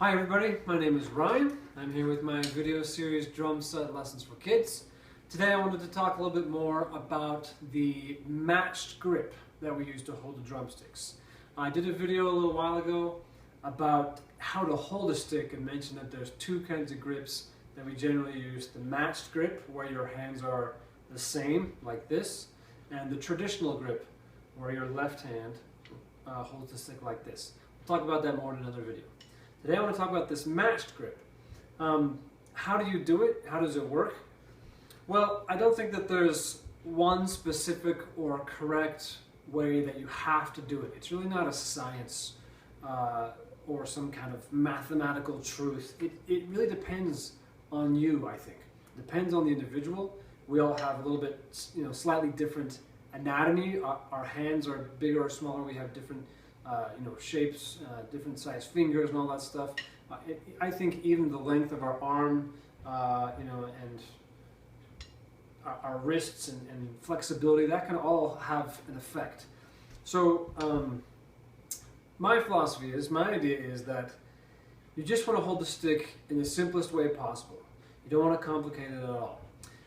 Hi everybody, my name is Ryan. I'm here with my video series Drum Set Lessons for Kids. Today I wanted to talk a little bit more about the matched grip that we use to hold the drumsticks. I did a video a little while ago about how to hold a stick and mentioned that there's two kinds of grips that we generally use. The matched grip, where your hands are the same, like this, and the traditional grip, where your left hand holds the stick like this. We'll talk about that more in another video. Today I want to talk about this matched grip. How do you do it? How does it work? Well, I don't think that there's one specific or correct way that you have to do it. It's really not a science or some kind of mathematical truth. It really depends on you, I think. It depends on the individual. We all have a little bit, slightly different anatomy. Our hands are bigger or smaller. We have different shapes, different size fingers and all that stuff. I think even the length of our arm, and our wrists and flexibility, that can all have an effect. So my philosophy is, my idea is that you just want to hold the stick in the simplest way possible. You don't want to complicate it at all.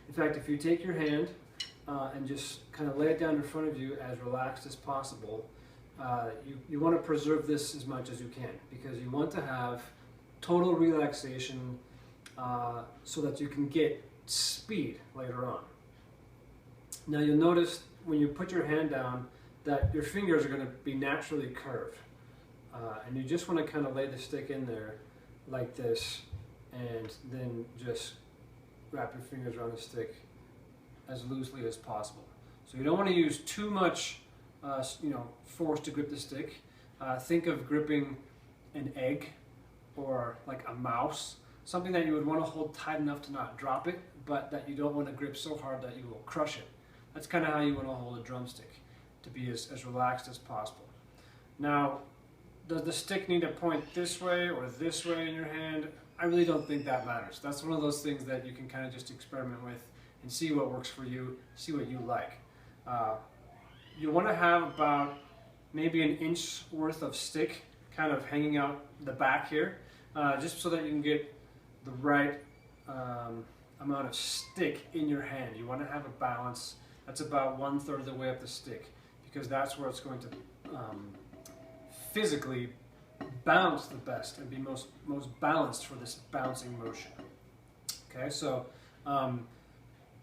In fact, if you take your hand and just kind of lay it down in front of you as relaxed as possible, you want to preserve this as much as you can, because you want to have total relaxation so that you can get speed later on. Now you'll notice when you put your hand down that your fingers are going to be naturally curved, and you just want to kind of lay the stick in there like this and then just wrap your fingers around the stick as loosely as possible. So you don't want to use too much force to grip the stick. Think of gripping an egg or like a mouse, something that you would want to hold tight enough to not drop it, but that you don't want to grip so hard that you will crush it. That's kind of how you want to hold a drumstick, to be as relaxed as possible. Now, does the stick need to point this way or this way in your hand? I really don't think that matters. That's one of those things that you can kind of just experiment with and see what works for you, see what you like. You want to have about maybe an inch worth of stick kind of hanging out the back here, just so that you can get the right amount of stick in your hand. You want to have a balance. That's about 1/3 of the way up the stick, because that's where it's going to physically bounce the best and be most balanced for this bouncing motion. Okay, so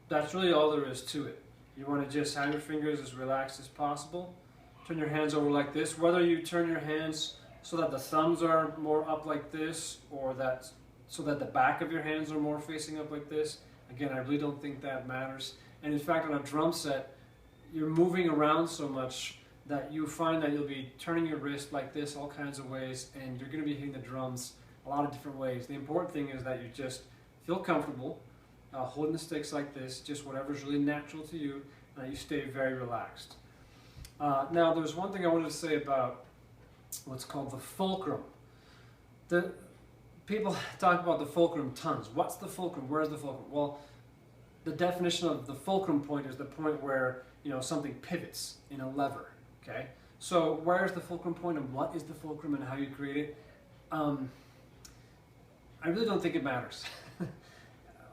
that's really all there is to it. You want to just have your fingers as relaxed as possible. Turn your hands over like this. Whether you turn your hands so that the thumbs are more up like this, or so that the back of your hands are more facing up like this, again, I really don't think that matters. And in fact, on a drum set, you're moving around so much that you find that you'll be turning your wrist like this all kinds of ways, and you're going to be hitting the drums a lot of different ways. The important thing is that you just feel comfortable holding the sticks like this, just whatever's really natural to you, and that you stay very relaxed. Now, there's one thing I wanted to say about what's called the fulcrum. People talk about the fulcrum tons. What's the fulcrum? Where's the fulcrum? Well, the definition of the fulcrum point is the point where something pivots in a lever. Okay, so where's the fulcrum point, and what is the fulcrum, and how you create it? I really don't think it matters.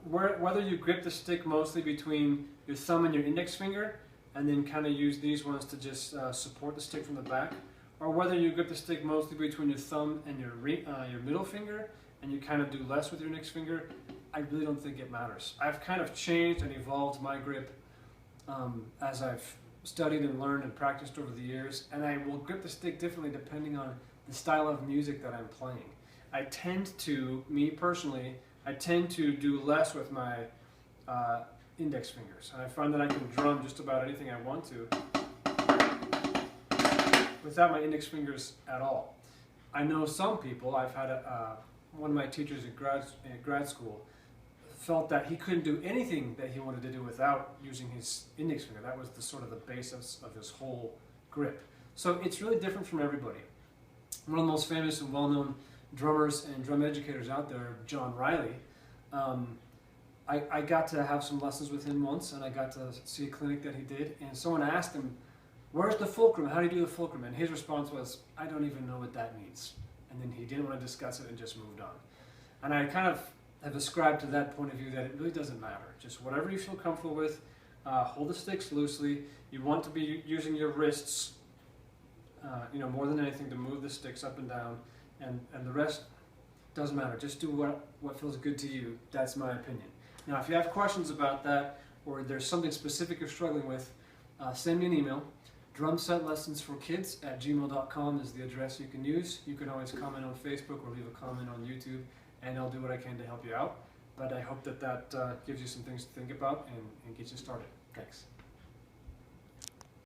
Whether you grip the stick mostly between your thumb and your index finger, and then kind of use these ones to just support the stick from the back, or whether you grip the stick mostly between your thumb and your middle finger, and you kind of do less with your index finger, I really don't think it matters. I've kind of changed and evolved my grip as I've studied and learned and practiced over the years, and I will grip the stick differently depending on the style of music that I'm playing. I tend to, me personally, I tend to do less with my index fingers, and I find that I can drum just about anything I want to without my index fingers at all. I know some people, I've had one of my teachers at grad school felt that he couldn't do anything that he wanted to do without using his index finger. That was the sort of the basis of his whole grip. So it's really different from everybody. One of the most famous and well-known drummers and drum educators out there, John Riley, I got to have some lessons with him once, and I got to see a clinic that he did, and someone asked him, "Where's the fulcrum? How do you do the fulcrum?" And his response was, "I don't even know what that means." and then he didn't want to discuss it and just moved on. And I kind of have ascribed to that point of view that it really doesn't matter. Just whatever you feel comfortable with, hold the sticks loosely. You want to be using your wrists, more than anything to move the sticks up and down, and the rest doesn't matter. Just do what feels good to you. That's my opinion. Now, if you have questions about that, or there's something specific you're struggling with, send me an email. drumsetlessonsforkids@gmail.com is the address you can use. You can always comment on Facebook or leave a comment on YouTube, and I'll do what I can to help you out. But I hope that gives you some things to think about and gets you started. Thanks.